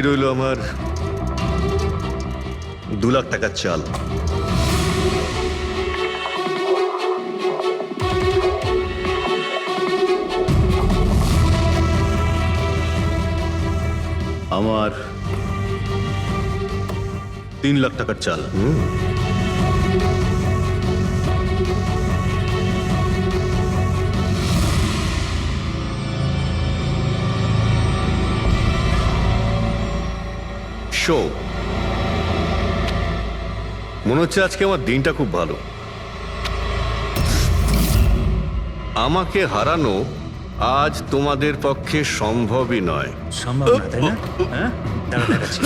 এই রইল আমার 2 লাখ টাকার চাল। আমার 3 লাখ টাকার চাল। শো, মনে হচ্ছে আজকে আমার দিনটা খুব ভালো। আমাকে হারানো আজ তোমাদের পক্ষে সম্ভবই নয়। সম্ভব না, তাই না? হ্যাঁ, দাঁড়া দেখাচ্ছি।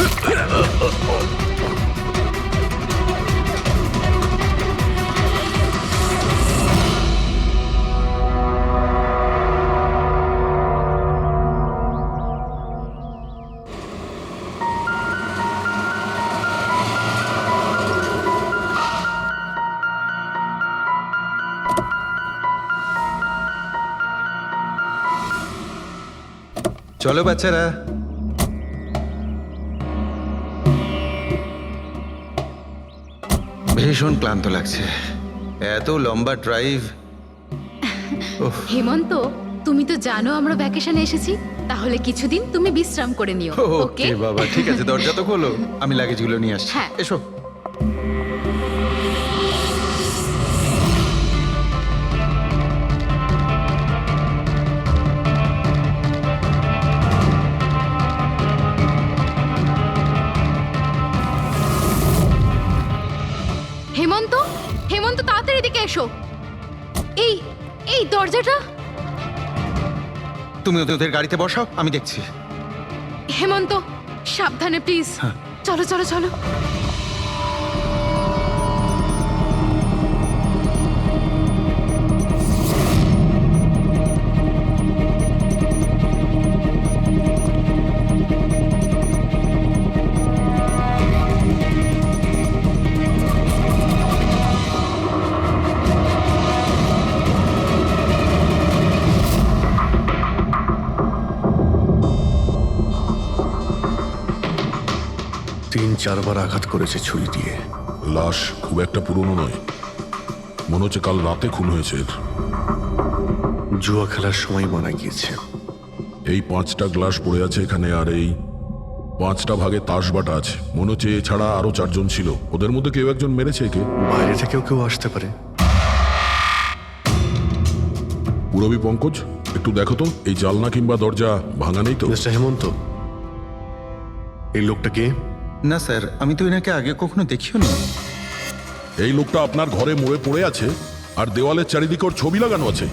চলো বাচ্চারা, ভীষণ ক্লান্ত লাগছে, এত লম্বা ড্রাইভ। হেমন্ত, তুমি তো জানো আমরা ভ্যাকেশনে এসেছি, তাহলে কিছুদিন তুমি বিশ্রাম করে নিও। ওকে ওকে বাবা, ঠিক আছে, দরজা তো খোলো, আমি লাগেজগুলো নিয়ে আসছি। হ্যাঁ। এসো। হেমন্ত, হেমন্ত তাড়াতাড়ি এদিকে এসো। এই এই দরজাটা। তুমি ওদের গাড়িতে বসাও, আমি দেখছি। হেমন্ত, সাবধানে প্লিজ। চলো চলো চলো। তিন চারবার আঘাত করেছে ছুরি দিয়ে। লাশ খুব একটা পুরনো নয়, মনে হচ্ছে কাল রাতে খুন হয়েছে এর। জুয়া খেলার সময় মারা গিয়েছে। এই 5টা গ্লাস পড়ে আছে এখানে, আর এই 5টা ভাগে তাস বাটা আছে। মনে হচ্ছে এছাড়া আরো 4 জন ছিল, ওদের মধ্যে কেউ একজন মেরেছে একে। বাইরে থেকেও কেউ আসতে পারে। পুরবী পঙ্কজ, একটু দেখো তো এই জালনা কিংবা দরজা ভাঙা নেই তো? মিস্টার হেমন্ত, এই লোকটা কে? না স্যার, আমি তো এনাকে আগে কখনো দেখিও নি। এই লোকটা আপনার ঘরে মরে পড়ে আছে, আর দেওয়ালের চারিদিকে ওর ছবি লাগানো আছে।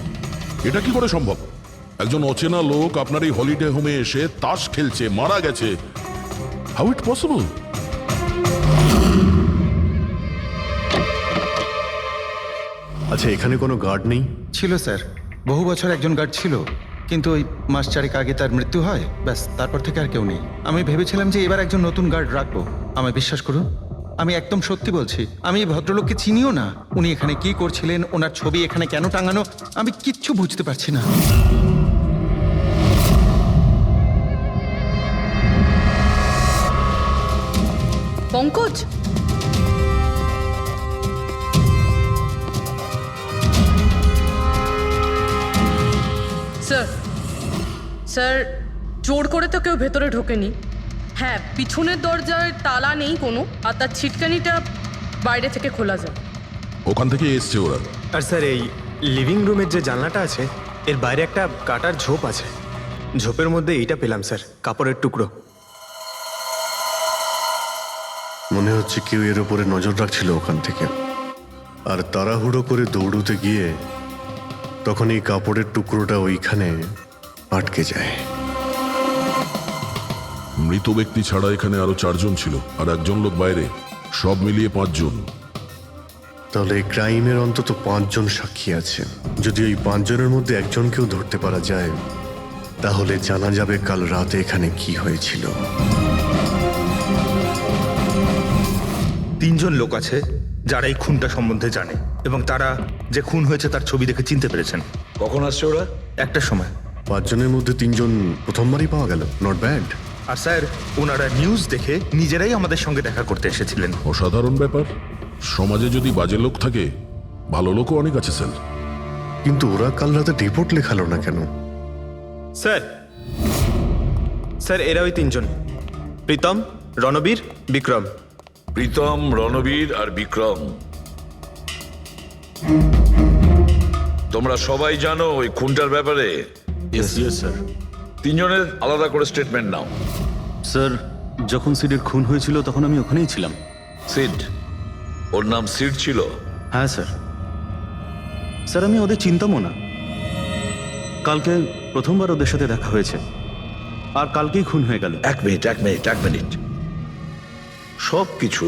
এটা কি করে সম্ভব? একজন অচেনা লোক আপনার এই হলিডে হোমে এসে তাস খেলছে, মারা গেছে। How it possible? আচ্ছা, এখানে কোনো গার্ড নেই? ছিল স্যার, বহু বছর একজন গার্ড ছিল, কিন্তু ওই মাস চারেক আগে তার মৃত্যু হয়, ব্যাস তারপর থেকে আর কেউ নেই। আমি ভেবেছিলাম যে এবার একজন নতুন গার্ড রাখবো। আমায় বিশ্বাস করুন, আমি একদম সত্যি বলছি। আমি এই ভদ্রলোককে চিনিও না। উনি এখানে কি করছিলেন, ওনার ছবি এখানে কেন টাঙানো, আমি কিচ্ছু বুঝতে পারছি না। পঙ্কজ, স্যার স্যার, জোর করে তো কেউ ভেতরে ঢোকেনি। হ্যাঁ, পিছনের দরজায় তালা নেই কোনো, আর তার ছিটকানিটা বাইরে থেকে খোলা যায়। ওখান থেকে এসছে ওরা। আর স্যার, এই লিভিং রুমের যে জানলাটা আছে, এর বাইরে একটা কাটার ঝোপ আছে। ঝোপের মধ্যে এইটা পেলাম স্যার, কাপড়ের টুকরো। মনে হচ্ছে কেউ এর উপরে নজর রাখছিল ওখান থেকে, আর তাড়াহুড়ো করে দৌড়তে গিয়ে তখন এই কাপড়ের টুকরোটা ওইখানে আটকে যায়। মৃত ব্যক্তি ছাড়া এখানে আরো 4 জন ছিল, আর একজন লোক বাইরে, সব মিলিয়ে 5 জন। তাহলে এই ক্রাইমের অন্তত 5 জন সাক্ষী আছে। যদি ওই 5 জনের মধ্যে একজনকেও ধরতে পারা যায়, তাহলে জানা যাবে কাল রাতে এখানে কি হয়েছিল। 3 জন লোক আছে যারা এই খুনটা সম্বন্ধে জানে, এবং তারা যে খুন হয়েছে তার ছবি দেখে চিনতে পেরেছেন। কখন আসছে ওরা? একটা সময়। 5 জনের মধ্যে 3 জন প্রথমবারই পাওয়া গেল, নট ব্যাড। আর স্যার ওনারা নিউজ দেখে নিজেরাই আমাদের সঙ্গে দেখা করতে এসেছিলেন। অসাধারণ ব্যাপার। সমাজে যদি বাজে লোক থাকে, ভালো লোকও অনেক আছে স্যার। কিন্তু ওরা কাল রাতে রিপোর্ট লেখালো না কেন? স্যার স্যার এরা ওই তিনজন, প্রীতম, রণবীর, বিক্রম। প্রীতম, রণবীর আর বিক্রম। তোমরা সবাই জানো ওই খুনটার ব্যাপারে। স্যার। তিনজনের আলাদা করে স্টেটমেন্ট নাও। স্যার, যখন সিডের খুন হয়েছিল তখন আমি ওখানেই ছিলাম। সিড, ওর নাম সিড ছিল? হ্যাঁ স্যার। স্যার, আমি ওদের চিনতামও না। কালকে প্রথমবার ওদের সাথে দেখা হয়েছে, আর কালকেই খুন হয়ে গেল। এক মিনিট। সব কিছু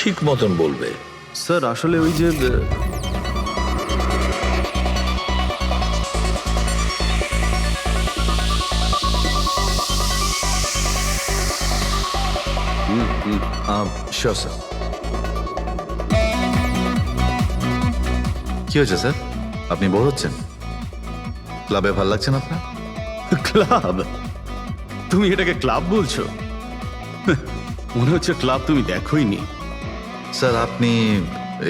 ঠিক মতন বলবে। স্যার, আসলে ওই যে শিওর স্যার। কি হয়েছে স্যার? আপনি বোর হচ্ছেন? ক্লাবে ভাল লাগছে না আপনার? ক্লাব? তুমি এটাকে ক্লাব বলছো? মনে হচ্ছে ক্লাব তুমি দেখোইনি। স্যার, আপনি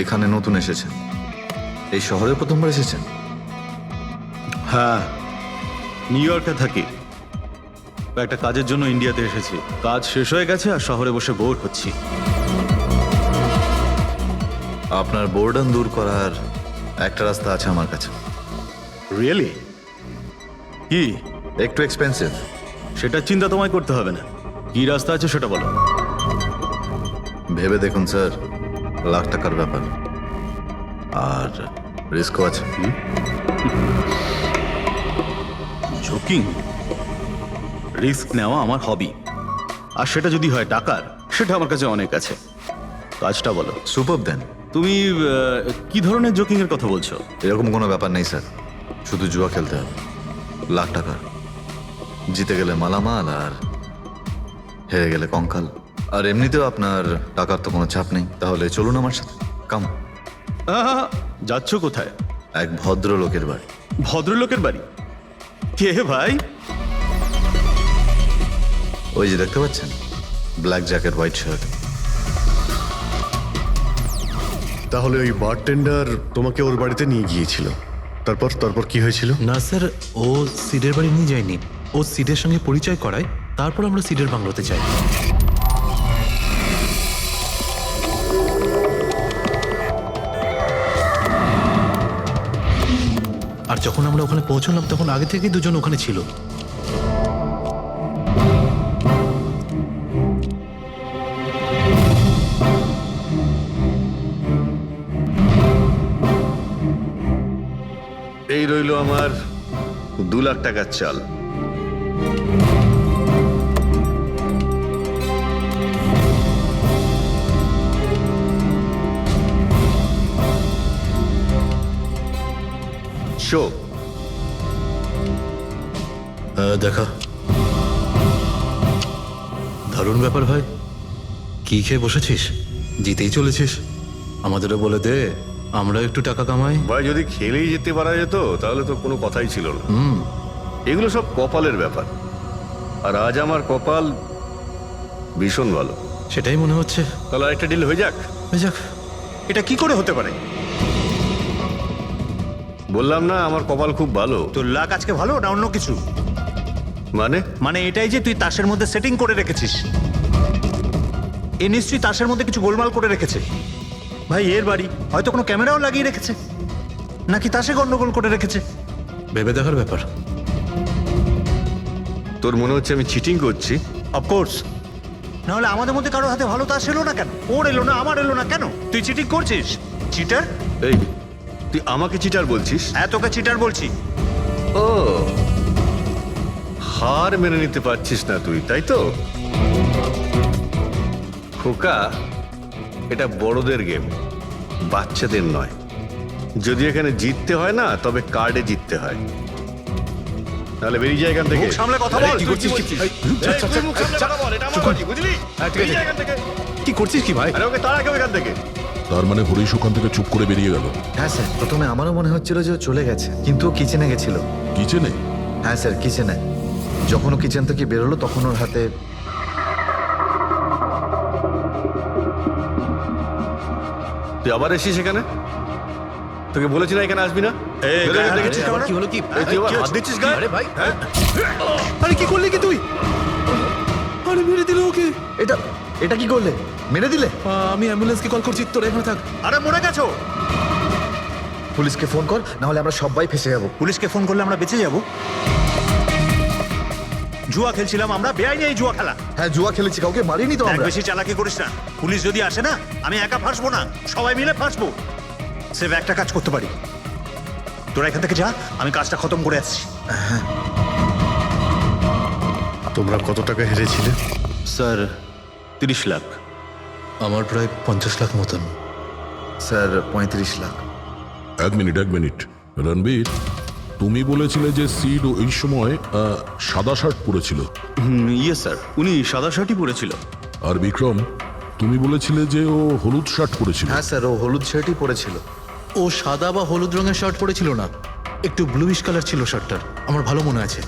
এখানে নতুন এসেছেন, এই শহরে প্রথমবার এসেছেন? হ্যাঁ, নিউ ইয়র্কে থাকি। একটা কাজের জন্য ইন্ডিয়াতে এসেছি। কাজ শেষ হয়ে গেছে আর শহরে বসে বোর হচ্ছি। আপনার বোর্ডন দূর করার একটা রাস্তা আছে আমার কাছে। রিয়েলি? কি? একটু এক্সপেন্সিভ। সেটা চিন্তা তোমায় করতে হবে না। কি রাস্তা আছে সেটা বলো। ভেবে দেখুন স্যার, লাখ টাকার ব্যাপার, আর রিস্কও আছে। জোকিং? রিস্ক নেওয়া আমার হবি, আর সেটা যদি হয় টাকার, সেটা আমার কাছে অনেক আছে। কাজটা বলো। সুপার দেন। তুমি কি ধরনের জোকিং এর কথা বলছো? এরকম কোনো ব্যাপার নেই স্যার, শুধু জুয়া খেলতে হবে। লাখ টাকার, জিতে গেলে মালামাল আর হেরে গেলে কঙ্কাল। আর এমনিতেও আপনার টাকার তো কোনো চাপ নেই। তাহলে চলুন আমার সাথে, কাম। যাচ্ছ কোথায়? এক ভদ্রলোকের বাড়ি। ভদ্রলোকের বাড়ি? কে ভাই? ওই যে দেখতে পাচ্ছেন, ব্ল্যাক জ্যাকেট, হোয়াইট শার্ট। তাহলে ওই বারটেন্ডার তোমাকে ওর বাড়িতে নিয়ে গিয়েছিল, তারপর কি হয়েছিল? না স্যার, ও সিডের বাড়ি নিয়ে যায়নি। ও সিডের সঙ্গে পরিচয় করায়, তারপর আমরা সিডের বাংলোতে যাই। আর যখন আমরা ওখানে পৌঁছলাম তখন আগে থেকেই দুজন ওখানে ছিল। এই রইল আমার 2 লাখ টাকার চাল। শো দেখা। দারুণ ব্যাপার ভাই। কি খেয়ে বসেছিস? জিতেই চলেছিস। আমাদেরও বলে দে, আমরা একটু টাকা কামাই। ভাই, যদি খেলেই যেতে পারা যেত তাহলে তো কোনো কথাই ছিল না। এগুলো সব কপালের ব্যাপার, আর আজ আমার কপাল ভীষণ ভালো। সেটাই মনে হচ্ছে। তাহলে একটা ডিল হয়ে যাক। যাক। এটা কি করে হতে পারে? বললাম না আমার কপাল খুব ভালো। তোর লাক আজকে ভালো না অন্য কিছু? মানে এটাই যে তুই তাসের মধ্যে সেটিং করে রেখেছিস। এ নিশ্চয়ই তাসের মধ্যে কিছু গোলমাল করে রেখেছে। ভাই, এর বাড়ি হয়তো কোনো ক্যামেরাও লাগিয়ে রেখেছে, নাকি তাসে গন্ডগোল করে রেখেছে। ভেবে দেখার ব্যাপার। তোর মনে হচ্ছে আমি চিটিং করছি? অফকোর্স, নাহলে আমাদের মধ্যে কারোর হাতে ভালো তাস এলো না কেন? ওর এলো না, আমার এলো না কেন? তুই চিটিং করছিস। চিটার? এই, তুই আমাকে চিটার বলছিস? হ্যাঁ, তোকে চিটার বলছি। ও, হার মেনে নিতে পারছিস না তুই, তাই তো? খোকা, এটা বড়দের গেম, বাচ্চাদের নয়। যদি এখানে জিততে হয় না, তবে কার্ডে জিততে হয়। তাহলে বেরিয়ে যায় এখান থেকে। মুখ সামলে কথা বল। কি করছিস? কি করছিস কি ভাই? আরে ওকে তাড়া কেউ এখান থেকে। তার মানে হরিশ ওখান থেকে চুপ করে বেরিয়ে গেল। হ্যাঁ স্যার, প্রথমে আমারও মনে হচ্ছিল যে ও চলে গেছে, কিন্তু ও কিচেনে গেছিল। কিচেনে? হ্যাঁ স্যার, কিচেনে। যখন ও কিচেন থেকে বেরোলো তখন ওর হাতে তুই আবার এসিস এখানে? তোকে বলেছি না এখানে আসবি না? বেরো এখান থেকে। কি হলো কি? এই, তুই আবার হাত দিচ্ছিস গায়ে? আরে ভাই, আরে কি করলি কি তুই? আরে মেরে দিল ওকে। এটা এটা কি করলে? মেরে দিলে? আমি অ্যাম্বুলেন্সকে কল করছি, তোরা এখানে থাক। আরে মরে গেছো? পুলিশকে ফোন কর, না হলে আমরা সবাই ফেসে যাবো। পুলিশকে ফোন করলে আমরা বেঁচে যাব? জুয়া খেলছিলাম আমরা, বেআইনি এই জুয়া খেলা। হ্যাঁ, জুয়া খেলেছি, কাউকে মারিনি তো দেখ, আমরা। বেশি চালাকি করিস না। পুলিশ যদি আসে না, আমি একা ফাঁসবো না, সবাই মিলে ফাঁসবো। সে একটা কাজ করতে পারি, তোরা এখান থেকে যা, আমি কাজটা খতম করে আসছি। তোমরা কত টাকা হেরেছিলে? স্যার 30 লাখ। আমার প্রায় 50 লাখ মতন। স্যার 35 লাখ। এক মিনিট রণবীর, তুমি বলেছিলে যে সিড ওই সময় সাদা শার্ট পরেছিল, ইয়ে স্যার, উনি সাদা শার্টই পরেছিল। আর বিক্রম, তুমি বলেছিলে যে ও হলুদ শার্ট পরেছিল। হ্যাঁ স্যার, ও হলুদ শার্টই পরেছিল। ও সাদা বা হলুদ রঙের শার্ট পরেছিল না, একটু ব্লুইশ কালার ছিল শার্টটার, আমার ভালো মনে আছে।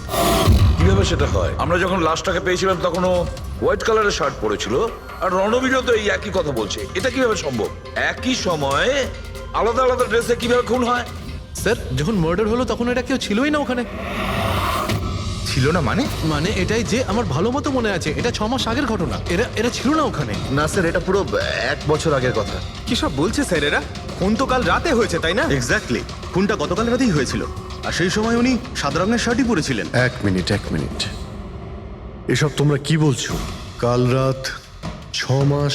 কিভাবে সেটা হয়? আমরা যখন লাশটাকে পেয়েছিলাম তখন ও হোয়াইট কালারের শার্ট পরেছিল, আর রণবীরও তো এই একই কথা বলছে। এটা কিভাবে সম্ভব? একই সময়ে আলাদা আলাদা ড্রেসে কিভাবে খুন হয়? স্যার, যখন মার্ডার হলো তখন এটা কেউ ছিলই না ওখানে। ছিল না মানে? মানে এটাই যে আমার ভালো মতো মনে আছে, এটা 6 মাস আগের ঘটনা। এরা ছিল না ওখানে। না স্যার, এটা পুরো 1 বছর আগের কথা। কি সব বলছে স্যার এরা? খুন তো কাল রাতে হয়েছে, তাই না? এক্স্যাক্টলি, খুনটা গতকাল রাতেই হয়েছিল। আর সেই সময় উনি সাদা রঙের শার্টই পরেছিলেন। এক মিনিট, এসব তোমরা কি বলছো? কাল রাত, 6 মাস,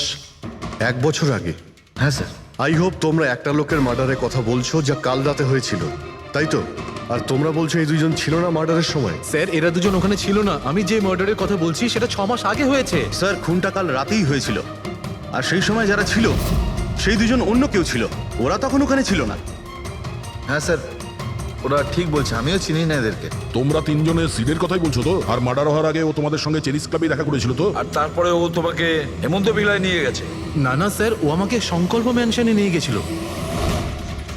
1 বছর আগে? হ্যাঁ স্যার। আই হোপ তোমরা একটা লোকের মার্ডারের কথা বলছো যা কাল রাতে হয়েছিল, তাই তো? আর তোমরা বলছো এই দুইজন ছিল না মার্ডারের সময়? স্যার, এরা দুজন ওখানে ছিল না। আমি যে মার্ডারের কথা বলছি সেটা 6 মাস আগে হয়েছে। স্যার, খুনটা কাল রাতেই হয়েছিল। আর সেই সময় যারা ছিল সেই দুজন অন্য কেউ ছিল, ওরা তখন ওখানে ছিল না। হ্যাঁ স্যার, ওরা ঠিক বলছে, আমিও চিনি না এদেরকে। তোমরা তিনজনের সিডের কথাই বলছো তো? আর মার্ডার হওয়ার আগে ও তোমাদের সঙ্গে চেরিস ক্লাবে দেখা করেছিল তো? আর তারপরে ও তোমাকে হেমন্ত বিলায় নিয়ে গেছে। না না স্যার, ও আমাকে সংকল্প ম্যানশনে নিয়ে গেছিল।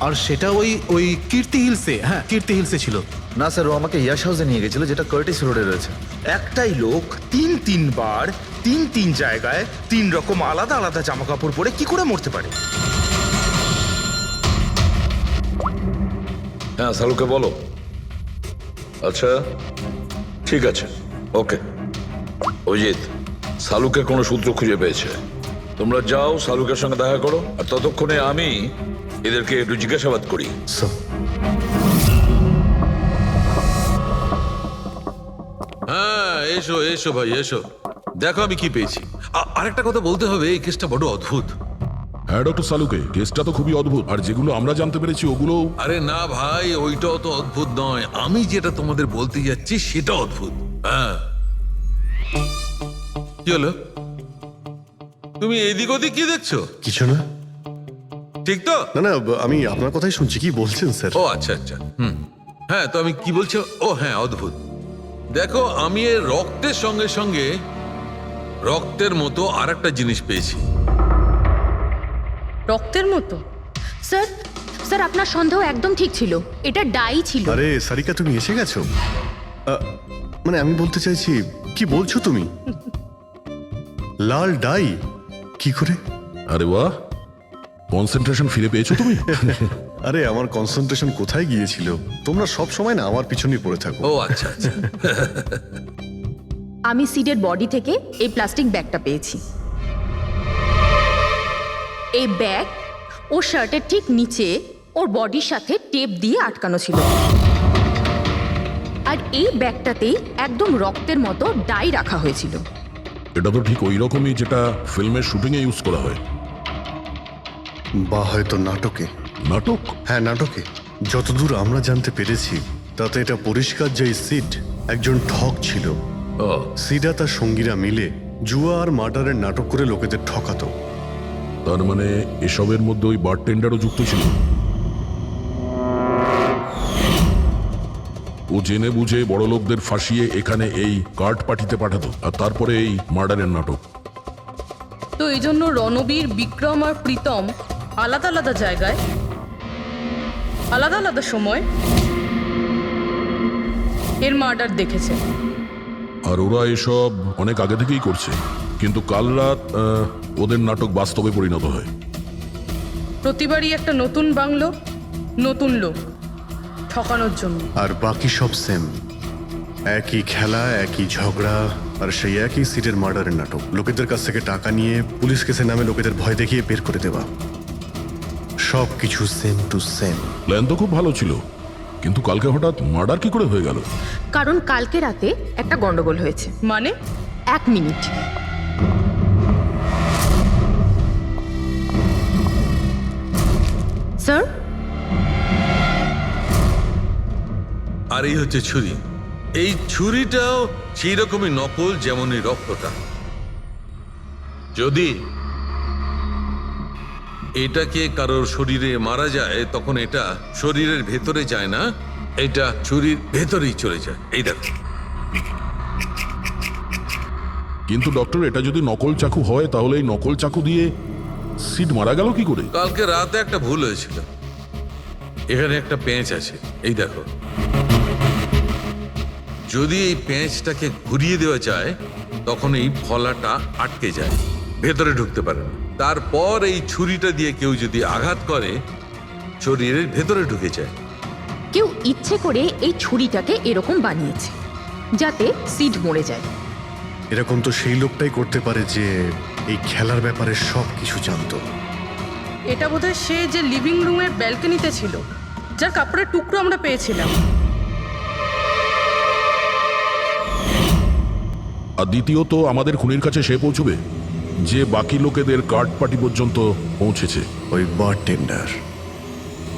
আর সেটা ওই কীর্তি হিলসে, হ্যাঁ কীর্তি হিলসে ছিল। না স্যার, ও আমাকে ইয়াশ হাউসে নিয়ে গেছিল, যেটা কার্টিস রোডে রয়েছে। একটাই লোক তিনবার 3 জায়গায় 3 রকম আলাদা আলাদা জামা কাপড় পরে কি করে মরতে পারে? হ্যাঁ, সালুকে বলো। আচ্ছা, ঠিক আছে, ওকে। অজিত, সালুকের কোনো সূত্র খুঁজে পেয়েছে। তোমরা যাও, সালুকের সঙ্গে দেখা করো, আর ততক্ষণে আমি এদেরকে একটু জিজ্ঞাসাবাদ করি। হ্যাঁ, এসো এসো ভাই, এসো, দেখো আমি কি পেয়েছি। আরেকটা কথা বলতে হবে, এই কেসটা বড় অদ্ভুত। হ্যাঁ ডক্টর সালুকে, কেসটা তো খুবই অদ্ভুত, আর যেগুলো আমরা জানতে পেরেছি ওগুলো। আরে না ভাই, ওইটাও তো অদ্ভুত নয়, আমি যেটা তোমাদের বলতে যাচ্ছি সেটা অদ্ভুত। হ্যাঁ, কি হলো? তুমি এদিক ওদিক কি দেখছো? কিছু না। ঠিক তো? না, আমি আপনার কথাই শুনছি। কি বলছেন স্যার? ও আচ্ছা, হ্যাঁ, তো আমি কি বলছি? ও হ্যাঁ, অদ্ভুত। দেখো, আমি এর রক্তের সঙ্গে সঙ্গে রক্তের মতো আর একটা জিনিস পেয়েছি। রক্তের মতো? স্যার আপনার সন্দেহ একদম ঠিক ছিল, এটা ডাই ছিল। আরে সারিকা, তুমি এসে গেছো? মানে আমি বলতে চাইছি, কি বলছো তুমি? লাল ডাই? কি করে? আরে বাহ, কনসেন্ট্রেশন ফিরে পেয়েছো তুমি? আরে আমার কনসেন্ট্রেশন কোথায় গিয়েছিল? তোমরা সব সময় না আমার পিছনেই পড়ে থাকো। ও আচ্ছা আচ্ছা। আমি সিডের বডি থেকে এই প্লাস্টিক ব্যাগটা পেয়েছি। এই ব্যাগ ওর শার্টের ঠিক নিচে ওর বডির সাথে টেপ দিয়ে আটকানো ছিল। আর এই ব্যাগটাতেই একদম রক্তের মতো ডাই রাখা হয়েছিল। এটা তো ঠিক ওই রকমই যেটা ফিল্মের শুটিংয়ে ইউজ করা হয়। বা হয়তো নাটকে। নাটক? হ্যাঁ, নাটকে। যতদূর আমরা জানতে পেরেছি তাতে এটা পরিষ্কার যে সিড একজন ঠক ছিল। সিডা তার সঙ্গীরা মিলে জুয়া আর মার্ডারের নাটক করে লোকেদের ঠকাতো। তার মানে এসবের মধ্যে ওই বারটেন্ডারও যুক্ত ছিল। ও জেনে বুঝে বড় লোকদের ফাঁসিয়ে এখানে এই কার্ড পাঠিতে পাঠাতো, আর তারপরে এই মার্ডারের নাটক। তো এই জন্য রণবীর, বিক্রম আর প্রীতম আলাদা আলাদা জায়গায় আলাদা আলাদা সময় এর মার্ডার দেখেছে। আর ওরা এসব অনেক আগে থেকেই করছে, কিন্তু কাল রাত ওদের নাটক বাস্তবে পরিণত হয়। প্রতিবারই একটা নতুন বাংলো, নতুন লোক ঠকানোর জন্য। আর বাকি সব সেম, একই খেলা, একই ঝগড়া, আর সেই একই সিটের মার্ডারের নাটক। লোকেদের কাছ থেকে টাকা নিয়ে পুলিশ কেসের নামে লোকেদের ভয় দেখিয়ে বের করে দেওয়া, সব কিছু সেম টু সেম। প্ল্যান তো খুব ভালো ছিল, কিন্তু কালকে হঠাৎ মার্ডার কি করে হয়ে গেল? কারণ কালকে রাতে একটা গন্ডগোল হয়েছে। মানে 1 মিনিট। স্যার, আর এই হচ্ছে ছুরি। এই ছুরিটাও সেই রকমই নকল যেমন এই রক্তটা। যদি এটাকে কারোর শরীরে মারা যায় তখন এটা শরীরের ভেতরে যায় না, এটা ছুরির ভেতরেই চলে যায়। এই দেখো। কিন্তু ডক্টর, এটা যদি নকল চাকু হয় তাহলে এই নকল চাকু দিয়ে সিড মারা গেল কি করে? কালকে রাতে একটা ভুল হয়েছিল। এখানে একটা পেঁচ আছে, এই দেখো। যদি এই পেঁচটাকে ঘুরিয়ে দেওয়া যায় তখন এই ফলাটা আটকে যায়, ভেতরে ঢুকতে পারে না। তারপর এই ছুরিটা দিয়ে কেউ যদি আঘাত করে শরীরের ভেতরে ঢুকে যায়। কেউ ইচ্ছে করে এই ছুরিটাকে এরকম বানিয়েছে যাতে সিড মরে যায়। এরকম তো সেই লোকটাই করতে পারে যে এই খেলার ব্যাপারে সব কিছু জানতো। এটা বোধহয় সে যে লিভিং রুমের ব্যালকনিতে ছিল, যার কাপড়ের টুকরো আমরা পেয়েছিলাম। আর দ্বিতীয়ত, আমাদের খুনির কাছে সে পৌঁছবে যে বাকি লোকেদের কার্ড পার্টি পর্যন্ত পৌঁছেছে। ওই bartender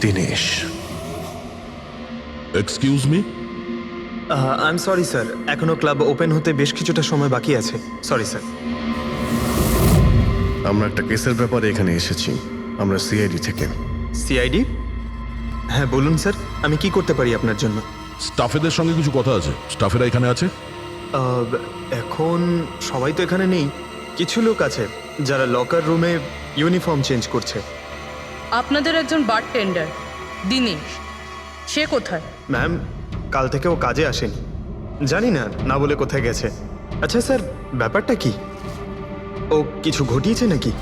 Dinesh. Excuse me? I am sorry sir, এখনো ক্লাব ওপেন হতে বেশ কিছুটা সময় বাকি আছে। Sorry sir. আমরা একটা কেসের ব্যাপারে এখানে এসেছি, আমরা সিআইডি থেকে। সিআইডি? হ্যাঁ বলুন স্যার, আমি কি করতে পারি আপনার জন্য? স্টাফেদের সঙ্গে কিছু কথা আছে। স্টাফেরা এখানে আছে? এখন সবাই তো এখানে নেই, কিছু লোক আছে যারা লকার রুমে ইউনিফর্ম চেঞ্জ করছে। আপনাদের একজন বারটেন্ডার দিনেশ, সে কোথায়? ম্যাম, কাল থেকে ও কাজে আসেনি, জানি না না বলে কোথায় গেছে। আচ্ছা স্যার, ব্যাপারটা কি? ও কিছু ঘটিয়েছে নাকি?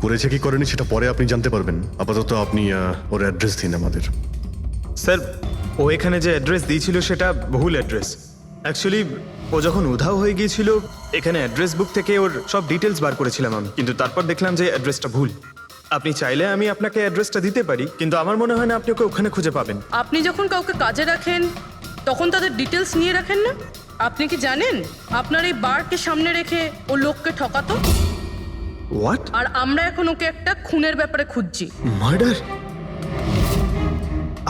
করেছে কি করেনি সেটা পরে আপনি জানতে পারবেন। আপাতত আপনি ওর অ্যাড্রেস দিন আমাদের। স্যার, ও এখানে যে অ্যাড্রেস দিয়েছিল সেটা ভুল অ্যাড্রেস। অ্যাকচুয়ালি ও যখন উধাও হয়ে গিয়েছিল এখানে অ্যাড্রেস বুক থেকে ওর সব ডিটেলস বার করেছিলাম আমি, কিন্তু তারপর দেখলাম যে অ্যাড্রেসটা ভুল। আপনি চাইলে আমি আপনাকে অ্যাড্রেসটা দিতে পারি, কিন্তু আমার মনে হয় না আপনি ওকে ওখানে খুঁজে পাবেন। আপনি যখন কাউকে কাজে রাখেন তখন তাদের ডিটেলস নিয়ে রাখেন না? আপনি কি জানেন আপনার এই বারকে সামনে রেখে ও লোককে ঠকাতো? হোয়াট? আর আমরা এখন ওকে একটা খুনের ব্যাপারে খুঁজছি। Murder?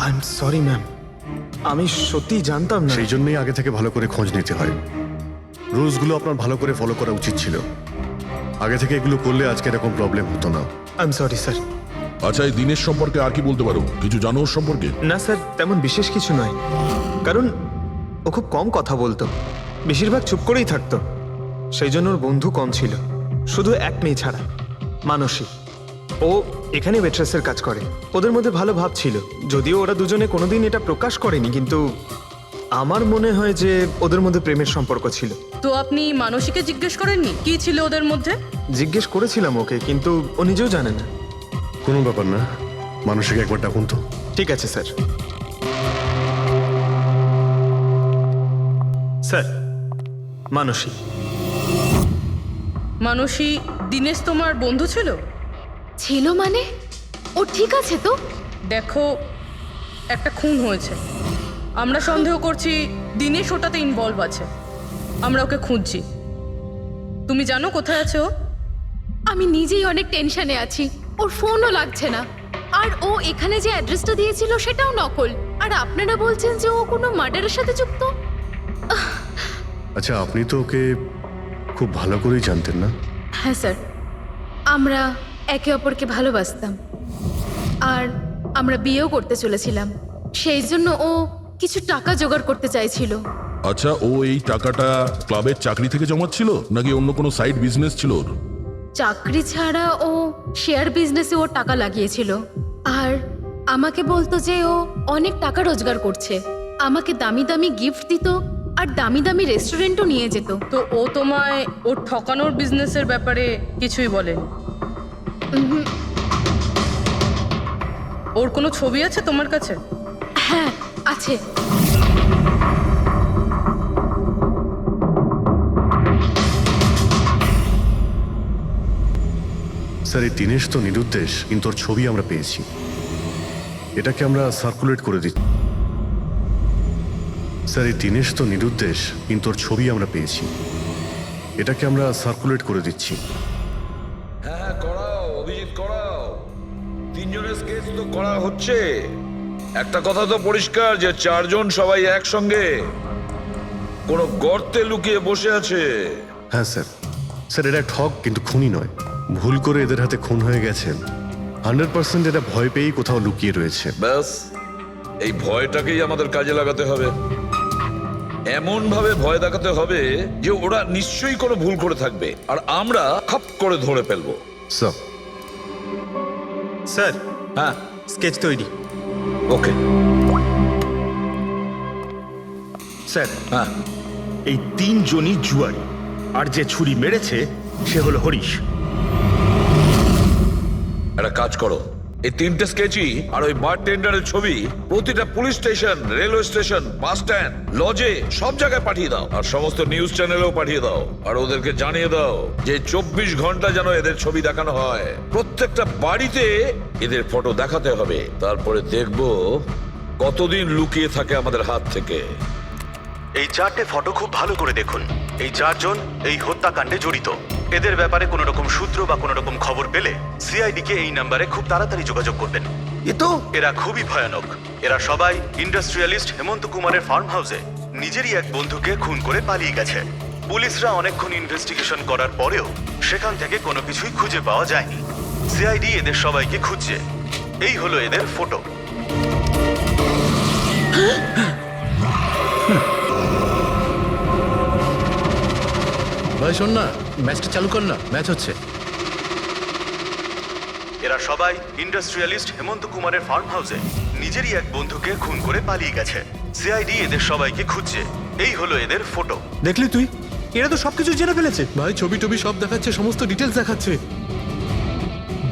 I am sorry ma'am, আমি সত্যি জানতাম না। সেই জন্যই আগে থেকে ভালো করে খোঁজ নিতে হয়। রুলসগুলো আপনার ভালো করে ফলো করা উচিত ছিল। আগে থেকে এগুলো করলে আজকে এরকম প্রবলেম হতো না। I am sorry sir. আচ্ছা, এই দিনের সম্পর্কে আর কি বলতে পারো? কিছু জানো ওর সম্পর্কে? না স্যার, তেমন বিশেষ কিছু নয়, কারণ ও খুব কম কথা বলতো, বেশিরভাগ চুপ করেই থাকতো। সেই জন্য ওর বন্ধু কম ছিল, শুধু এক মেয়ে ছাড়া, মানসী। ও এখানে ওয়েট্রেসের কাজ করে। ওদের মধ্যে ভালো ভাব ছিল, যদিও ওরা দুজনে কোনোদিন এটা প্রকাশ করেনি, কিন্তু আমার মনে হয় যে ওদের মধ্যে প্রেমের সম্পর্ক ছিল। তো আপনি মানসীকে জিজ্ঞেস করেননি কি ছিল ওদের মধ্যে? জিজ্ঞেস করেছিলাম ওকে, কিন্তু ও নিজেও জানে না। কোনো ব্যাপার না, মানুষকে একবার ডাকুন তো। ঠিক আছে স্যার। স্যার, মানসী। মানসী, দিনেশ তোমার বন্ধু ছিল? ছিল মানে? ও ঠিক আছে তো? দেখো, একটা খুন হয়েছে, আমরা সন্দেহ করছি দিনেশ ওটাতে ইনভলভ আছে। আমরা ওকে খুঁজছি। তুমি জানো কোথায় আছে ও? আমি নিজেই অনেক টেনশনে আছি, ওর ফোনও লাগছে না। আর ও এখানে যে অ্যাড্রেসটা দিয়েছিল সেটাও নকল। আর আপনারা বলছেন যে ও কোনো মার্ডারের সাথে যুক্ত? আচ্ছা, আপনি তো ওকে খুব ভালো করেই জানতেন না? হ্যাঁ স্যার, আমরা একে অপরকে ভালোবাসতাম আর আমরা বিয়েও করতে চলেছিলাম। সেই জন্য ও কিছু টাকা জোগাড় করতে চাইছিল। আচ্ছা, ও এই টাকাটা ক্লাবের চাকরি থেকে জমাচ্ছিল নাকি অন্য কোনো সাইড বিজনেস ছিল ওর? চাকরি ছাড়া ও শেয়ার বিজনেসে ওর টাকা লাগিয়েছিল। আর আমাকে বলতো যে ও অনেক টাকা রোজগার করছে, আমাকে দামি দামি গিফট দিত আর দামি দামি রেস্টুরেন্টও নিয়ে যেত। তো ও তোমায় ওর ঠকানোর বিজনেসের ব্যাপারে কিছুই বলেনি? ওর কোনো ছবি আছে তোমার কাছে? হ্যাঁ আছে। স্যার এই দিনেশ তো নিরুদ্দেশ, কিন্তু ওর ছবি আমরা পেয়েছি। এটাকে আমরা সার্কুলেট করে দিচ্ছি। স্যার এই দিনেশ তো নিরুদ্দেশ, কিন্তু ওর ছবি আমরা পেয়েছি। এটাকে আমরা সার্কুলেট করে দিচ্ছি। হ্যাঁ করাও অভিজিৎ, করাও। তিনজনের স্কেচ তো করা হচ্ছে। একটা কথা তো পরিষ্কার যে চারজন সবাই একসঙ্গে কোনো গর্তে লুকিয়ে বসে আছে। হ্যাঁ স্যার। স্যার এরা ঠক কিন্তু খুনি নয়। ভুল করে এদের হাতে খুন হয়ে গেছেন। 100% এরা ভয় পেয়েই কোথাও লুকিয়ে রয়েছে। ব্যাস এই ভয়টাকেই আমাদের কাজে লাগাতে হবে। এমন ভাবে ভয় দেখাতে হবে যে ওরা নিশ্চয়ই কোনো ভুল করে থাকবে আর আমরা খপ করে ধরে ফেলবো। স্যার স্যার হ্যাঁ স্কেচ তৈরি। ওকে স্যার হ্যাঁ, এই তিনজনই জুয়ারি, আর যে ছুরি মেরেছে সে হলো হরিশ। একটা কাজ করো, এই তিনটে স্কেচই আর ওই বারটেন্ডারের ছবি প্রতিটা police station, railway station, bus stand, লজে সব জায়গায় পাঠিয়ে দাও। আর সমস্ত নিউজ চ্যানেলেও পাঠিয়ে দাও। আর ওদেরকে জানিয়ে দাও যে 24 ঘন্টা যেন এদের ছবি দেখানো হয়। প্রত্যেকটা বাড়িতে এদের ফটো দেখাতে হবে। তারপরে দেখবো কতদিন লুকিয়ে থাকে আমাদের হাত থেকে। এই 4টে ফটো খুব ভালো করে দেখুন। এই 4জন এই হত্যাকাণ্ডে জড়িত। এদের ব্যাপারে কোনো রকম সূত্র বা কোনো রকম খবর পেলে সিআইডি কে এই নাম্বারে খুব তাড়াতাড়ি যোগাযোগ করবেন। এরা খুবই ভয়ানক। এরা সবাই ইন্ডাস্ট্রিয়ালিস্ট হেমন্ত কুমারের ফার্ম হাউসে নিজেরই এক বন্ধুকে খুন করে পালিয়ে গেছে। পুলিশরা অনেকক্ষণ ইনভেস্টিগেশন করার পরেও সেখান থেকে কোনো কিছুই খুঁজে পাওয়া যায়নি। সিআইডি এদের সবাইকে খুঁজছে। এই হলো এদের ফটো। ভাই শোন না, ম্যাচটা চালু কর না, ম্যাচ হচ্ছে। এরা সবাই ইন্ডাস্ট্রিয়ালিস্ট হেমন্ত কুমারের ফার্ম হাউসে নিজেরই এক বন্ধুকে খুন করে পালিয়ে গেছে। সিআইডি এদের সবাইকে খুঁজছে। এই হলো এদের ফটো। দেখলি তুই, এরা তো সবকিছু জেনে ফেলেছে। ভাই ছবি টবি সব দেখাচ্ছে, সমস্ত ডিটেলস দেখাচ্ছে।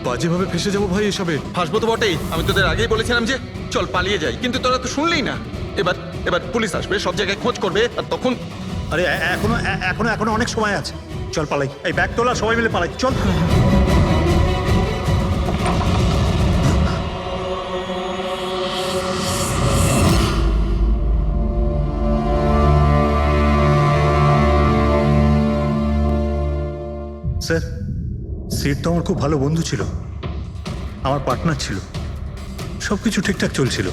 বাজেভাবে ফেসে যাবো ভাই এসবে। হাসবো তো বটেই। আমি তোদের আগেই বলেছিলাম যে চল পালিয়ে যাই, কিন্তু তোরা তো শুনলেই না। এবার এবার পুলিশ আসবে, সব জায়গায় খোঁজ করবে, আর তখন আরে এখনো অনেক সময় আছে। চল পালাই, এই ব্যাগ তোলা, সবাই মিলে পালাই, চল। স্যার সিট তো আমার খুব ভালো বন্ধু ছিল, আমার পার্টনার ছিল, সব কিছু ঠিকঠাক চলছিল।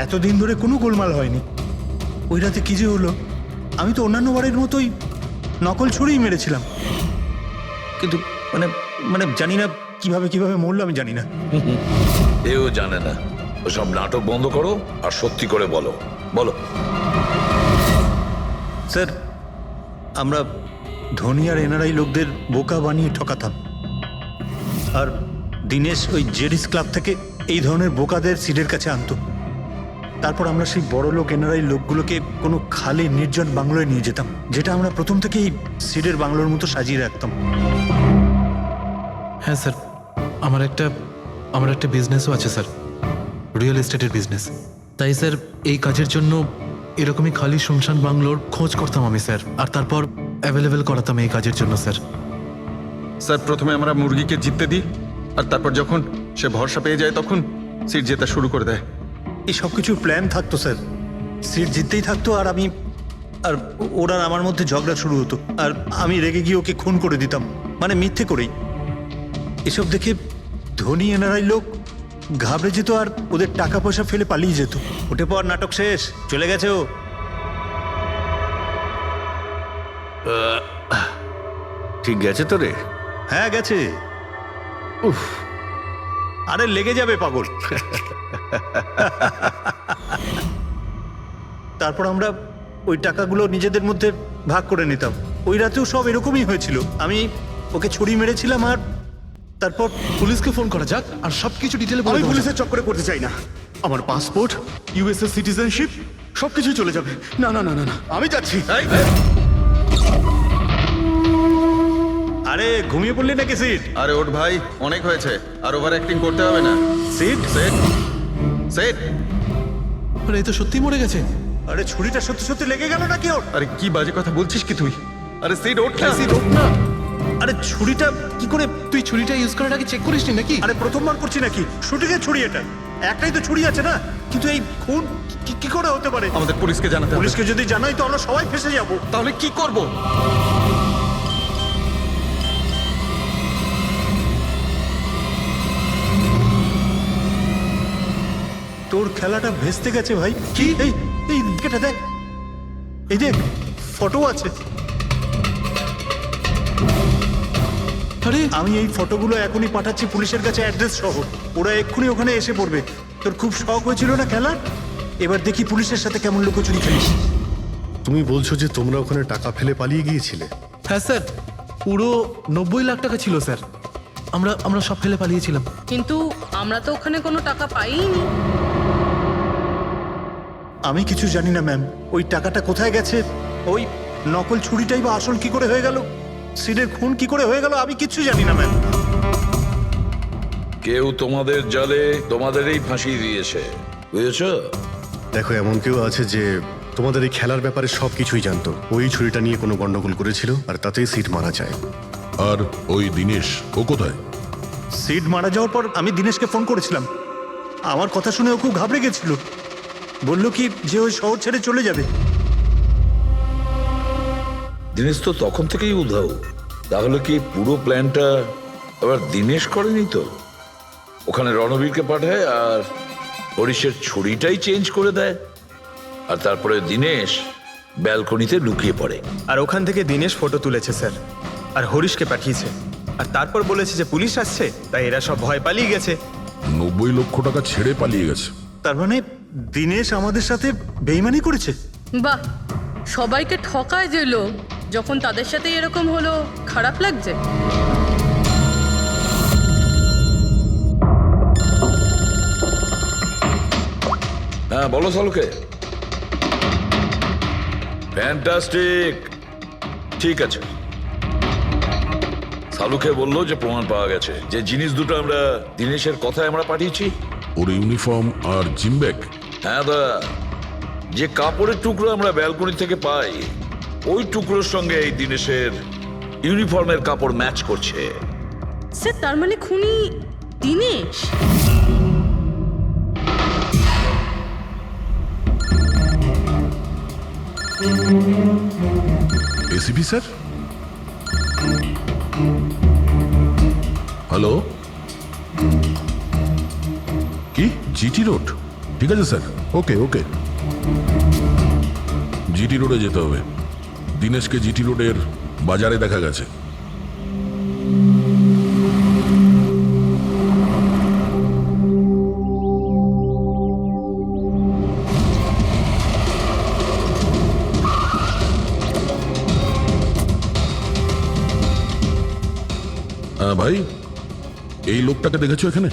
এতদিন ধরে কোনো গোলমাল হয়নি। ওই রাতে কি যে হলো, আমি তো অন্যান্য বারের মতোই নকল ছুড়েই মেরেছিলাম, কিন্তু মানে মানে জানি না কিভাবে মরলো, আমি জানি না। এও জানে না। ওসব নাটক বন্ধ করো আর সত্যি করে বলো। বলো স্যার, আমরা ধনী আর এনআরআই লোকদের বোকা বানিয়ে ঠকাতাম, আর দিনেশ ওই জেডিস ক্লাব থেকে এই ধরনের বোকাদের সিডের কাছে আনতো। তারপর আমরা সেই বড় লোক এনআরআই লোকগুলোকে কোনো খালি নির্জন বাংলোয় নিয়ে যেতাম, যেটা আমরা প্রথম থেকেই সিডের বাংলোর মতো সাজিয়ে রাখতাম। হ্যাঁ স্যার, আমার একটা বিজনেসও আছে স্যার, রিয়েল এস্টেটের বিজনেস। তাই স্যার এই কাজের জন্য এরকমই খালি শুনশান বাংলোর খোঁজ করতাম আমি স্যার, আর তারপর অ্যাভেলেবেল করাতাম এই কাজের জন্য স্যার। স্যার প্রথমে আমরা মুরগিকে জিততে দিই, আর তারপর যখন সে ভরসা পেয়ে যায় তখন সিট জেতা শুরু করে দেয়। এই সব কিছুর প্ল্যান থাকতো স্যার, সিট জিততেই থাকতো, আর ওরা আমার মধ্যে ঝগড়া শুরু হতো, আর আমি রেগে গিয়ে ওকে খুন করে দিতাম, মানে মিথ্যে করেই। এসব দেখে ধনী এনআরআই লোক ঘাবড়ে যেত আর ওদের টাকা পয়সা ফেলে পালিয়ে যেত। ওঠে পর নাটক শেষ, চলে গেছে ও। ঠিক গেছে তো রে? হ্যাঁ গেছে। উফ, আরে লেগে যাবে পাগল। তারপর আমরা ওই টাকাগুলো নিজেদের মধ্যে ভাগ করে নিতাম। ওই রাতেও সব এরকমই হয়েছিল। আমি ওকে ছুরি মেরেছিলাম, আর তারপর পুলিশকে ফোন করা যাক আর সবকিছু ডিটেলে আমি পুলিশের চক্করে পড়তে চাই না। আমার পাসপোর্ট, ইউএসএ সিটিজেনশিপ সবকিছুই চলে যাবে। না না না না না, আমি যাচ্ছি। আরে ঘুমিয়ে পড়লি নাকি সিট? আরে ওঠ ভাই, অনেক হয়েছে, আর ওভার অ্যাক্টিং করতে হবে না। Seat set set. আরে এই তো সত্যি মরে গেছে। আরে ছুরিটা সত্যি সত্যি লেগে গেল নাকি ওর? আরে কি বাজে কথা বলছিস কি তুই? আরে সিট ওঠ না। সিট ওঠ না। আরে ছুরিটা কি করে? তুই ছুরিটা ইউজ করার আগে চেক করিসনি নাকি? আরে প্রথমবার করছি নাকি? শুটিংয়ের ছুরি এটা, একটাই তো ছুরি আছে না। কিন্তু এই খুন কি করে হতে পারে? আমাদের পুলিশকে জানাতে হবে। পুলিশকে যদি জানাই তো আমরা সবাই ফেসে যাব। তাহলে কি করব? তোর খেলাটা ভেস্তে গেছে ভাই। কি? এই এই এটা দেখ, এই দেখ ফটো আছে। আরে আমি এই ফটোগুলো এখনই পাঠাচ্ছি পুলিশের কাছে অ্যাড্রেস সহ। ওরা এক্ষুনি ওখানে এসে পড়বে। তোর খুব শখ হয়েছিল না খেলার? এবার দেখি পুলিশের সাথে কেমন লুকোচুরি খেলিস। তুমি বলছো যে তোমরা ওখানে টাকা ফেলে পালিয়ে গিয়েছিলে? হ্যাঁ স্যার, পুরো 90 লাখ টাকা ছিল স্যার। আমরা সব ফেলে পালিয়েছিলাম। কিন্তু আমরা তো ওখানে কোনো টাকা পাইনি। আমি কিছু জানি না ম্যাম, ওই টাকাটা কোথায় গেছে, ওই নকল ছুরিটাই বা আসল কি করে হয়ে গেল, সিডের খুন কি করে হয়ে গেল, আমি কিচ্ছু জানি না ম্যাম। কেউ তোমাদের জালে তোমাদেরই ফাঁসি দিয়েছে, বুঝেছো? দেখো, এমন কেউ আছে যে তোমাদের এই খেলার ব্যাপারে সবকিছুই জানতো। ওই ছুরিটা নিয়ে কোনো গন্ডগোল করেছিল আর তাতেই সিট মারা যায়। আর ওই দিনেশ, ও কোথায়? সিড মারা যাওয়ার পর আমি দিনেশকে ফোন করেছিলাম। আমার কথা শুনে ও খুব ঘাবড়ে গেছিল। বলল কি যে ওই শহর ছেড়ে চলে যাবে। দিনেশ তো তখন থেকেই উধাও। তাহলে কি পুরো প্ল্যানটা আবার দিনেশ করেনি তো? ওখানে রণবীরকে পাঠায় আর হরিশের ছুরিটাই চেঞ্জ করে দেয়, আর তারপরে দিনেশ ব্যালকনিতে লুকিয়ে পড়ে। আর ওখান থেকে দিনেশ ফটো তুলেছে স্যার, আর হরিশকে পাঠিয়েছে। আর তারপর বলেছে যে পুলিশ আসছে, তাই এরা সব ভয় পালিয়ে গেছে। 90 লক্ষ টাকা ছেড়ে পালিয়ে গেছে। তার মানে দিনেশ আমাদের সাথে বেইমানি করেছে। বাহ, সবাইকে ঠকায় যে লোক, যখন তাদের সাথে এরকম হলো খারাপ লাগছে। হ্যাঁ বলো সালুকে। ফ্যান্টাস্টিক, ঠিক আছে। সালুকে বললো যে প্রমাণ পাওয়া গেছে, যে জিনিস দুটো আমরা দিনেশের কথায় আমরা পাঠিয়েছি। ওর ইউনিফর্ম আর জিম ব্যাগ। হ্যাঁ দা, যে কাপড়ের টুকরো আমরা ব্যালকনি থেকে পাই, ওই টুকরোর সঙ্গে এই দিনেশের ইউনিফর্মের কাপড় ম্যাচ করছে। স্যার, তার মানে খুনি দিনেশ? ACP sir, hello. কি জিটি রোড? ঠিক আছে স্যার, ওকে ওকে। জিটি রোডে যেতে হবে। দিনেশকে জিটি রোডের বাজারে দেখা গেছে। ভাই, এই লোকটাকে দেখেছো এখানে?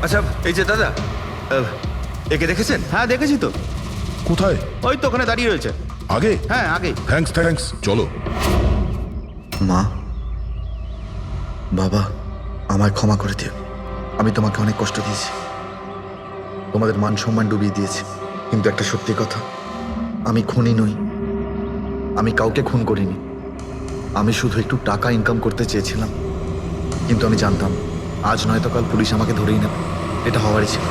আচ্ছা এই যে দাদা, একে দেখেছেন? হ্যাঁ দেখেছি তো। কোথায়? ওই তো ওখানে দাঁড়িয়ে রয়েছে। আগে? হ্যাঁ আগে। থ্যাঙ্কস থ্যাঙ্কস, চলো। মা, বাবা, আমায় ক্ষমা করে দিও। আমি তোমাকে অনেক কষ্ট দিয়েছি, তোমাদের মান সম্মান ডুবিয়ে দিয়েছি। কিন্তু একটা সত্যি কথা, আমি খুনি নই। আমি কাউকে খুন করিনি। আমি শুধু একটু টাকা ইনকাম করতে চেয়েছিলাম। কিন্তু আমি জানতাম আজ নয়তো কাল পুলিশ আমাকে ধরেই নেবে। এটা হওয়ারই ছিল।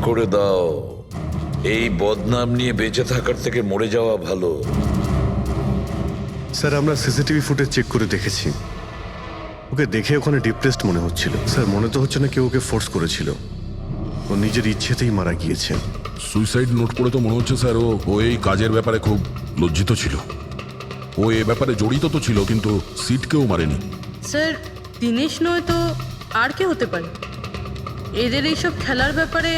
করে দাও। এই বদনাম নিয়ে বেঁচে থাকার থেকে মরে যাওয়া ভালো। স্যার আমরা সিসিটিভি ফুটেজ চেক করে দেখেছি, ওকে দেখে ওখানে ডিপ্রেসড মনে হচ্ছিল। স্যার মনে তো হচ্ছে না কেউ ওকে ফোর্স করেছিল, ও নিজের ইচ্ছেতেই মারা গিয়েছে। সুইসাইড নোট করে তো মনে হচ্ছে স্যার ও এই কাজের ব্যাপারে খুব লজ্জিত ছিল। ও এ ব্যাপারে জড়িত তো ছিল, কিন্তু সিটকেও মারেনি। স্যার দিনেশ নয় তো আর কে হতে পারে? এদের এইসব খেলার ব্যাপারে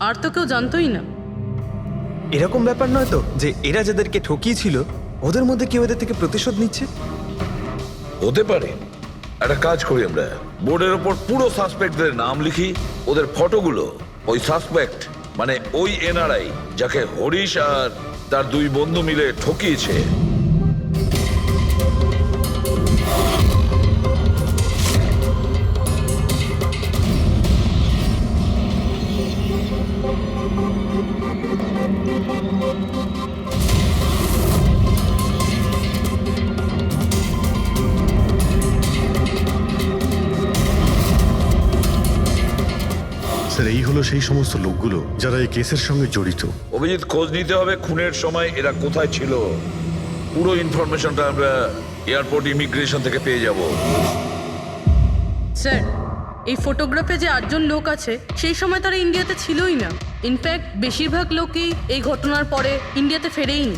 আর তো কেউ জানতোই না। এরকম ব্যাপার নয় তো যে এরা যাদেরকে ঠকিয়েছিল ওদের মধ্যে কেউ এদের থেকে প্রতিশোধ নিচ্ছে? হতে পারে। একটা কাজ করি, আমরা বোর্ডের ওপর পুরো সাসপেক্টদের নাম লিখি, ওদের ফটোগুলো ওই সাসপেক্ট মানে ওই এনআরআই যাকে হরিশ আর তার দুই বন্ধু মিলে ঠকিয়েছে স্যার এই হলো সেই সমস্ত লোকগুলো যারা এই কেসের সঙ্গে জড়িত। অভিজিৎ, খোঁজ নিতে হবে খুনের সময় এরা কোথায় ছিল। পুরো ইনফরমেশনটা আমরা এয়ারপোর্ট ইমিগ্রেশন থেকে পেয়ে যাব। স্যার এই ফটোগ্রাফে যে 8 জন লোক আছে সেই সময় তারা ইন্ডিয়াতে ছিলই না। ইনফ্যাক্ট বেশিরভাগ লোকই এই ঘটনার পরে ইন্ডিয়াতে ফেরেইনি।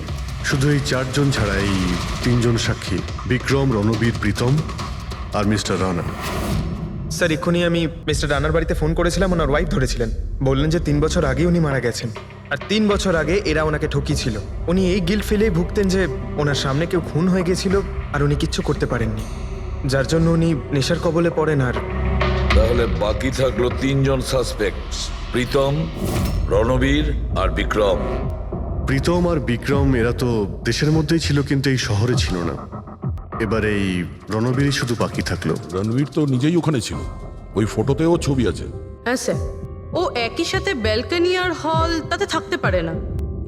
শুধু এই 4 জন ছাড়া এই 3 জন সাক্ষী, বিক্রম, রণবীর, প্রীতম আর মিস্টার রানা। স্যার এক্ষুনি আমি মিস্টার রানার বাড়িতে ফোন করেছিলাম, ওনার ওয়াইফ ধরেছিলেন। বললেন যে 3 বছর আগে উনি মারা গেছেন, আর 3 বছর আগে এরা ওনাকে ঠকিয়েছিল। উনি এই গিল্ট ফেলেই ভুগতেন যে ওনার সামনে কেউ খুন হয়ে গেছিল আর উনি কিচ্ছু করতে পারেননি, যার জন্য উনি নেশার কবলে পড়েন। আর তাহলে বাকি থাকলো 3 জন সাসপেক্ট, প্রীতম, রণবীর আর বিক্রম। প্রীতম আর বিক্রম এরা তো দেশের মধ্যেই ছিল, কিন্তু এই শহরে ছিল না। এবার এই রণবীরই শুধু বাকি থাকলো। রণবীর তো নিজেই ওখানে ছিল, ওই ফটোতেও ছবি আছে। হ্যাঁ স্যার, ও একই সাথে ব্যালকনি আর হল তাতে থাকতে পারে না,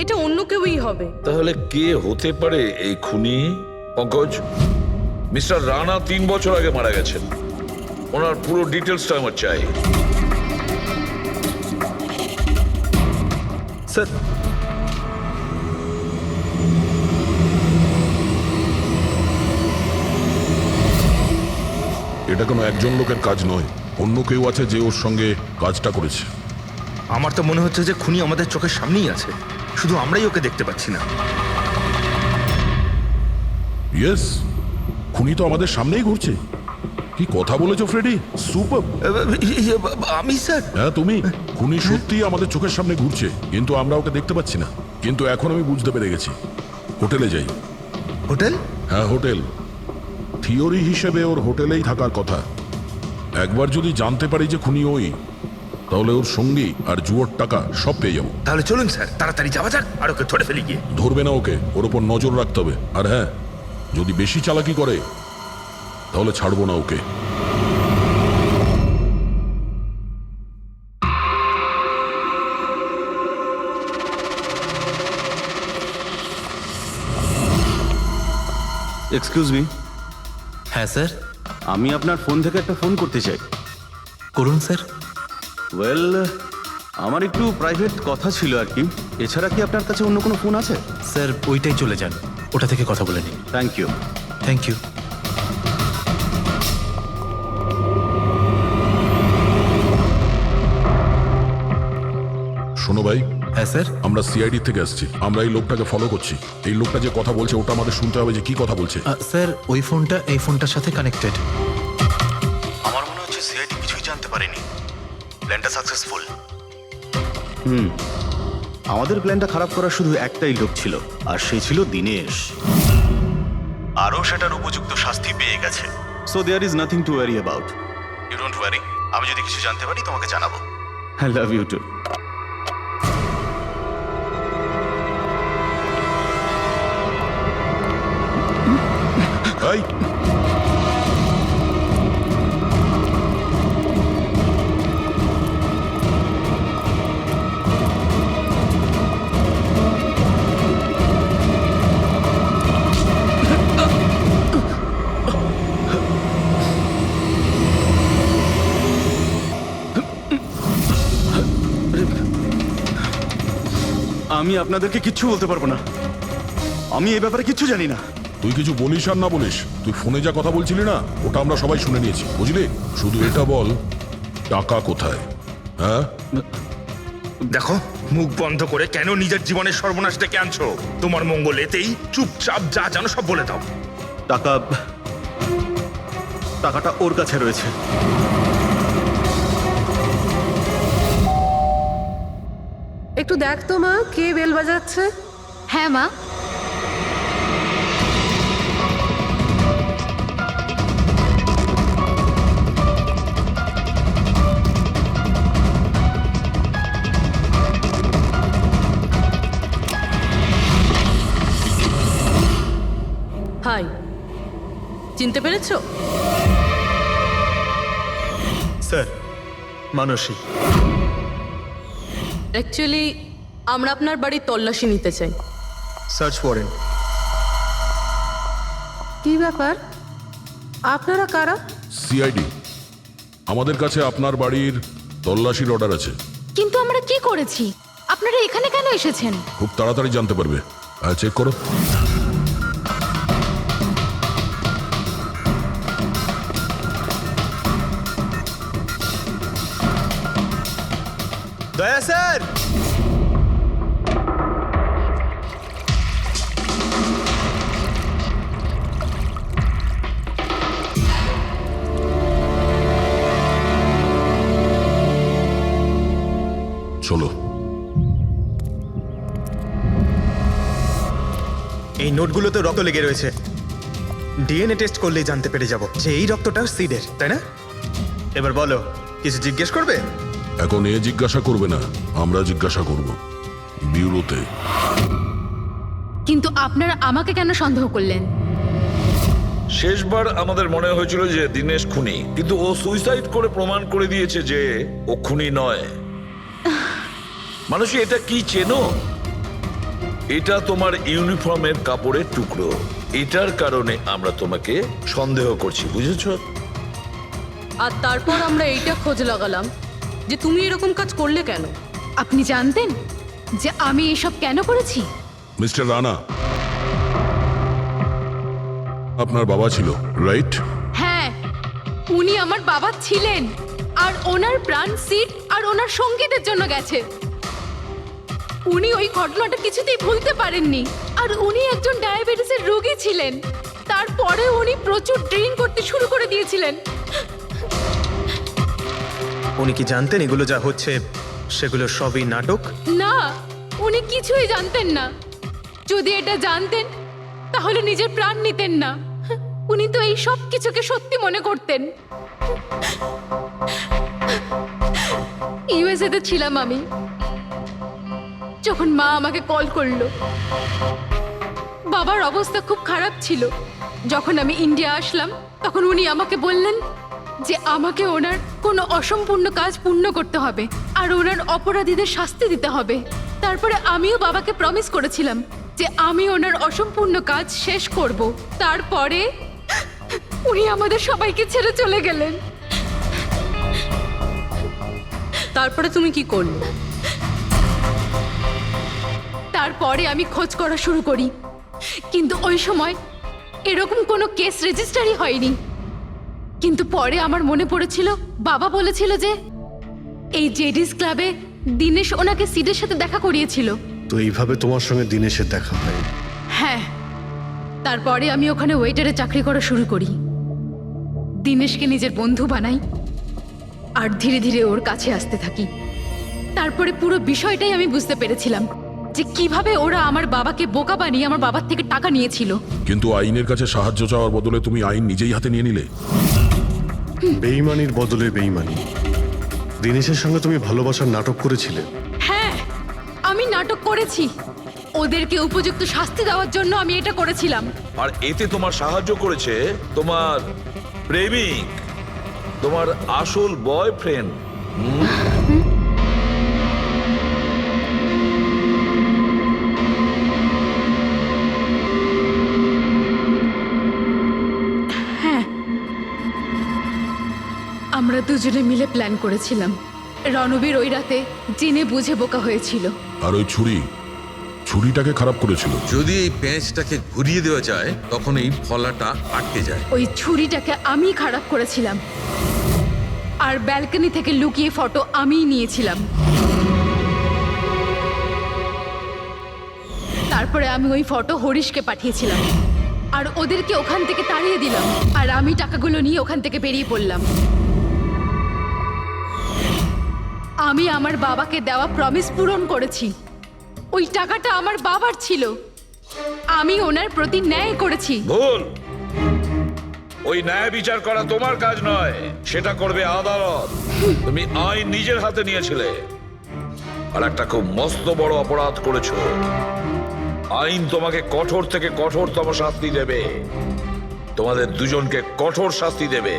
এটা অন্য কেউই হবে। তাহলে কে হতে পারে এই খুনি? পঙ্কজ, মিস্টার রানা 3 বছর আগে মারা গেছেন, ওনার পুরো ডিটেলসটা আমার চাই। স্যার এটা কোনো একজন লোকের কাজ নয়, অন্য কেউ আছে যে ওর সঙ্গে কাজটা করেছে। আমার তো মনে হচ্ছে যে খুনি আমাদের চোখের সামনেই আছে, শুধু আমরাই ওকে দেখতে পাচ্ছি না। ইয়েস, খুনি তো আমাদের সামনেই ঘুরছে। কি কথা বলেছো ফ্রেডি, সুপার। আমি স্যার? হ্যাঁ তুমি। খুনি সত্যিই আমাদের চোখের সামনে ঘুরছে, কিন্তু আমরা ওকে দেখতে পাচ্ছি না। কিন্তু এখন আমি বুঝতে পেরে গেছি। হোটেলে যাই। হোটেল? হ্যাঁ হোটেল। থিওরি হিসেবে ওর হোটেলেই থাকার কথা। একবার যদি জানতে পারি যে খুনি ওই, তাহলে ওর সঙ্গী আর জুয়োর টাকা সব পেয়ে যাবো। তাহলে চলুন স্যার, তাড়াতাড়ি যাওয়া যাক আর ওকে ধরে ফেলি গিয়ে। ধরবে না ওকে, ওর ওপর নজর রাখতে হবে। আর হ্যাঁ, যদি বেশি চালাকি করে তাহলে ছাড়বো না ওকে। Excuse me. হ্যাঁ স্যার। আমি আপনার ফোন থেকে একটা ফোন করতে চাই। করুন স্যার। ওয়েল, আমার একটু প্রাইভেট কথা ছিল আর কি। এছাড়া কি আপনার কাছে অন্য কোনো ফোন আছে? স্যার ওইটাই চলে যান, ওটা থেকে কথা বলে নিন। Thank you. Thank you. শোনো ভাই। হ্যাঁ স্যার। আমরা সিআইডি থেকে আসছি, আমরা এই লোকটাকে ফলো করছি। এই লোকটা যে কথা বলছে ওটা আমাদের শুনতে হবে যে কি কথা বলছে। স্যার ওই ফোনটা এই ফোনটার সাথে কানেক্টেড। আমার মনে হচ্ছে সিআইডি কিছুই জানতে পারেনি। প্ল্যানটা সাকসেসফুল। আমাদের প্ল্যানটা খারাপ করার শুধু একটাই লোক ছিল, আর সেই ছিল দিনেশ। আরও সেটার উপযুক্ত শাস্তি পেয়ে গেছে। So there is nothing to worry about. You don't worry. আমি যদি কিছু জানতে পারি তোমাকে জানাবো। I love you too. এই আমি আপনাদেরকে কিচ্ছু বলতে পারবো না, আমি এই ব্যাপারে কিচ্ছু জানি না। তুই কিছু বলিস আর না বলিস, তুই ফোনে যা কথা বলছিলি না ওটা আমরা সবাই শুনে নিয়েছি, বুঝলি? শুধু এটা বল, টাকা কোথায়? হ্যাঁ, দেখো, মুখ বন্ধ করে কেন নিজের জীবনের সর্বনাশ ডেকে আনছো? তোমার মঙ্গল এতেই, চুপচাপ যা জানো সব বলে দাও। টাকাটা ওর কাছে রয়েছে। একটু দেখ তো মা, কে বেল বাজাচ্ছে? হ্যাঁ মা। হাই, চিনতে পেরেছো? স্যার, মানসী। অ্যাকচুয়ালি আমরা আপনার বাড়ির তল্লাশি নিতে চাই। Search warrant. কি ব্যাপার, আপনারা কারা? সিআইডি, আমাদের কাছে আপনার বাড়ির তল্লাশির অর্ডার আছে। কিন্তু আমরা কি করেছি? আপনারা এখানে কেন এসেছেন? খুব তাড়াতাড়ি জানতে পারবে। চেক করো। দয়া স্যার। চলো। এই নোটগুলোতে রক্ত লেগে রয়েছে। ডিএনএ টেস্ট করলেই জানতে পেরে যাব যে এই রক্তটা সিডের, তাই না? এবার বলো, কিছু জিজ্ঞেস করবে? এখন এ জিজ্ঞাসা করবে না, আমরা জিজ্ঞাসা করব ব্যুরোতে। কিন্তু আপনারা আমাকে কেন সন্দেহ করলেন? শেষবার আমাদের মনে হয়েছিল যে দিনেশ খুনি, কিন্তু ও সুইসাইড করে প্রমাণ করে দিয়েছে যে ও খুনি নয়। মানুষ, এটা কি চেনো? এটা তোমার ইউনিফর্মের কাপড়ের টুকরো। এটার কারণে আমরা তোমাকে সন্দেহ করছি, বুঝেছো? আর তারপর আমরা এইটা খোঁজ লাগালাম যে তুমি এরকম কাজ করলে কেন। আপনি জানতেন যে আমি এসব কেন করেছি? মিস্টার রানা, আপনার বাবা ছিল, রাইট? হ্যাঁ, উনি আমার বাবা ছিলেন, আর ওনার প্রাণ সিট আর ওনার সঙ্গীতের জন্য গেছে। উনি ওই ঘটনাটা কিছুতেই ভুলতে পারেননি, আর উনি একজন ডায়াবেটিসের রোগী ছিলেন। তারপরে উনি প্রচুর ড্রিঙ্ক করতে শুরু করে দিয়েছিলেন। উনি কি জানতেন এগুলো যা হচ্ছে সেগুলো সবই নাটক? না, উনি কিছুই জানতেন না। যদি এটা জানতেন তাহলে নিজের প্রাণ নিতেন না। উনি তো এই সব কিছুকে সত্যি মনে করতেন। ইউএসএ তে ছিলাম আমি, যখন মা আমাকে কল করলো। বাবার অবস্থা খুব খারাপ ছিল। যখন আমি ইন্ডিয়া আসলাম তখন উনি আমাকে বললেন যে আমাকে ওনার কোনো অসম্পূর্ণ কাজ পূর্ণ করতে হবে আর ওনার অপরাধীদের শাস্তি দিতে হবে। তারপরে আমিও বাবাকে প্রমিস করেছিলাম যে আমি ওনার অসম্পূর্ণ কাজ শেষ করব। তারপরে উনি আমাদের সবাইকে ছেড়ে চলে গেলেন। তারপরে তুমি কি করলে? তারপরে আমি খোঁজ করা শুরু করি, কিন্তু ওই সময় এরকম কোনো কেস রেজিস্টারই হয়নি। কিন্তু পরে আমার মনে পড়েছিল, বাবা বলেছিল যে এই জেডিস ক্লাবে দিনেশ ওনাকে সিডের সাথে দেখা করিয়েছিল। তো এইভাবে তোমার সঙ্গে দিনেশের দেখা হয়? হ্যাঁ, তারপরে আমি ওখানে ওয়েটারে চাকরি করা শুরু করি। দিনেশকে নিজের বন্ধু বানাই আর ধীরে ধীরে ওর কাছে আসতে থাকি। তারপরে পুরো বিষয়টাই আমি বুঝতে পেরেছিলাম যে কিভাবে ওরা আমার বাবাকে বোকা বানিয়ে আমার বাবার থেকে টাকা নিয়েছিল। কিন্তু আইনের কাছে সাহায্য চাওয়ার বদলে তুমি আইন নিজেই হাতে নিয়ে নিলে। বেইমানির বদলে বেইমানি। দিনেশের সঙ্গে তুমি ভালোবাসার নাটক করেছিলে। হ্যাঁ, আমি নাটক করেছি। ওদেরকে উপযুক্ত শাস্তি দেওয়ার জন্য আমি এটা করেছিলাম। আর এতে তোমার সাহায্য করেছে তোমার প্রেমিক, তোমার আসল বয়ফ্রেন্ড। আমরা দুজনে মিলে প্ল্যান করেছিলাম। রণবীর ওই রাতে জেনে বুঝে বোকা হয়েছিল। আর ওই ছুরি ছুরিটাকে খারাপ করেছিল? যদি এই পেঁচটাকে ঘুরিয়ে দেওয়া যায় তখন এই ফলাটা আটকে যায়। ওই ছুরিটাকে আমি খারাপ করেছিলাম, আর ব্যালকনি থেকে লুকিয়ে ফটো আমিই নিয়েছিলাম। তারপরে আমি ওই ফটো হরিশকে পাঠিয়েছিলাম, আর ওদেরকে ওখান থেকে তাড়িয়ে দিলাম, আর আমি টাকাগুলো নিয়ে ওখান থেকে বেরিয়ে পড়লাম। আমি আমার বাবাকে দেওয়া প্রমিস পূরণ করেছি। ওই টাকাটা আমার বাবার ছিল, আমি ওনার প্রতি ন্যায় করেছি। ভুল। ওই ন্যায় বিচার করা তোমার কাজ নয়, সেটা করবে আদালত। তুমি আইন নিজের হাতে নিয়েছিলে, আর একটা খুব মস্ত বড় অপরাধ করেছো। আইন তোমাকে কঠোর থেকে কঠোরতম শাস্তি দেবে, তোমাদের দুজনকে কঠোর শাস্তি দেবে।